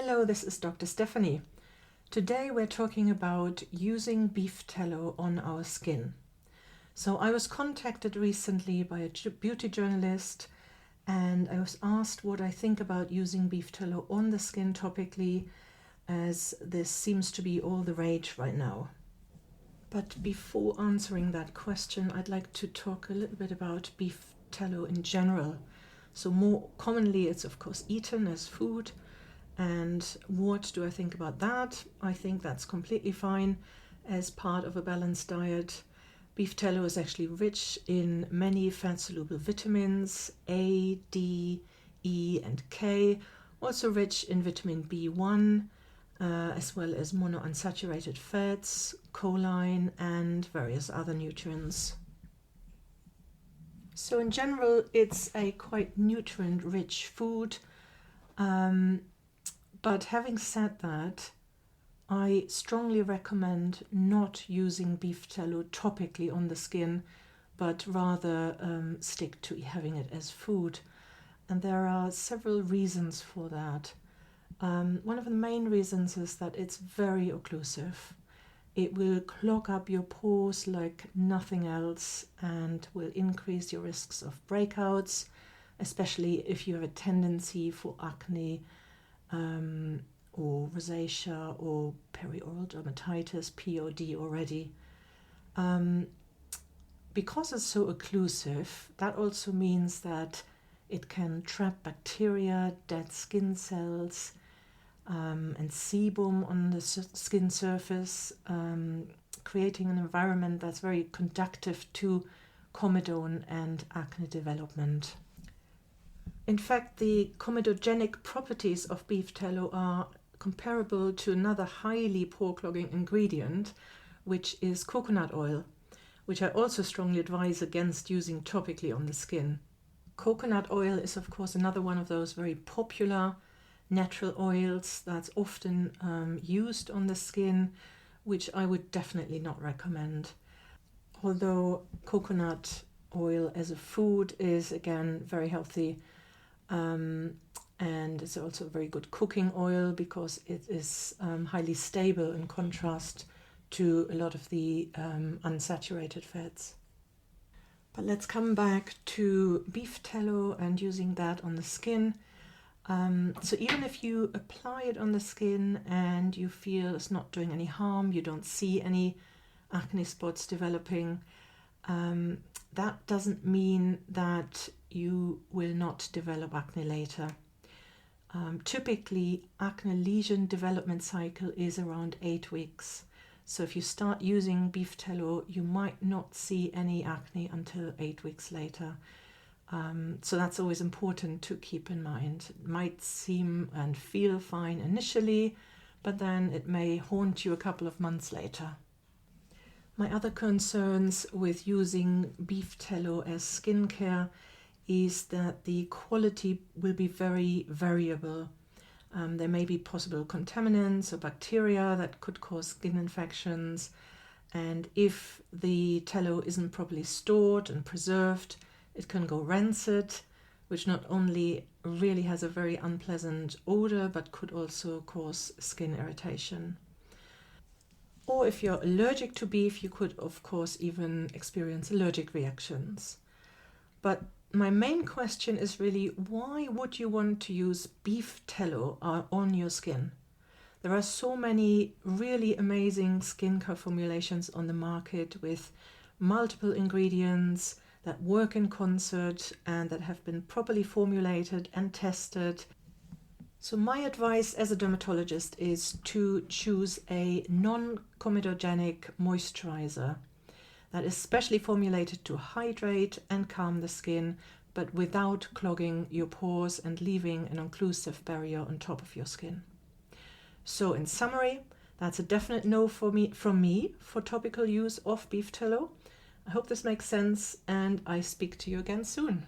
Hello, this is Dr. Stephanie. Today we're talking about using beef tallow on our skin. So I was contacted recently by a beauty journalist and I was asked what I think about using beef tallow on the skin topically, as this seems to be all the rage right now. But before answering that question, I'd like to talk a little bit about beef tallow in general. So more commonly it's of course eaten as food. And what do I think about that? I think that's completely fine as part of a balanced diet. Beef tallow is actually rich in many fat-soluble vitamins, A, D, E, and K, also rich in vitamin B1, as well as monounsaturated fats, choline, and various other nutrients. So in general, it's a quite nutrient-rich food. But having said that, I strongly recommend not using beef tallow topically on the skin, but rather stick to having it as food. And there are several reasons for that. One of the main reasons is that it's very occlusive. It will clog up your pores like nothing else and will increase your risks of breakouts, especially if you have a tendency for acne, or rosacea or perioral dermatitis, POD already. Because it's so occlusive, that also means that it can trap bacteria, dead skin cells, and sebum on the skin surface, creating an environment that's very conducive to comedone and acne development. In fact, the comedogenic properties of beef tallow are comparable to another highly pore-clogging ingredient, which is coconut oil, which I also strongly advise against using topically on the skin. Coconut oil is, of course, another one of those very popular natural oils that's often used on the skin, which I would definitely not recommend. Although coconut oil as a food is, again, very healthy, and it's also a very good cooking oil because it is highly stable in contrast to a lot of the unsaturated fats. But let's come back to beef tallow and using that on the skin. So even if you apply it on the skin and you feel it's not doing any harm, you don't see any acne spots developing, that doesn't mean that you will not develop acne later. Typically, acne lesion development cycle is around 8 weeks. So if you start using beef tallow, you might not see any acne until 8 weeks later. So that's always important to keep in mind. It might seem and feel fine initially, but then it may haunt you a couple of months later. My other concerns with using beef tallow as skincare is that the quality will be very variable. There may be possible contaminants or bacteria that could cause skin infections, and if the tallow isn't properly stored and preserved, it can go rancid, which not only really has a very unpleasant odor, but could also cause skin irritation. Or if you're allergic to beef, you could of course even experience allergic reactions. But my main question is really, why would you want to use beef tallow on your skin? There are so many really amazing skincare formulations on the market with multiple ingredients that work in concert and that have been properly formulated and tested. So my advice as a dermatologist is to choose a non-comedogenic moisturizer that is specially formulated to hydrate and calm the skin, but without clogging your pores and leaving an occlusive barrier on top of your skin. So in summary, that's a definite no from me for topical use of beef tallow. I hope this makes sense, and I speak to you again soon.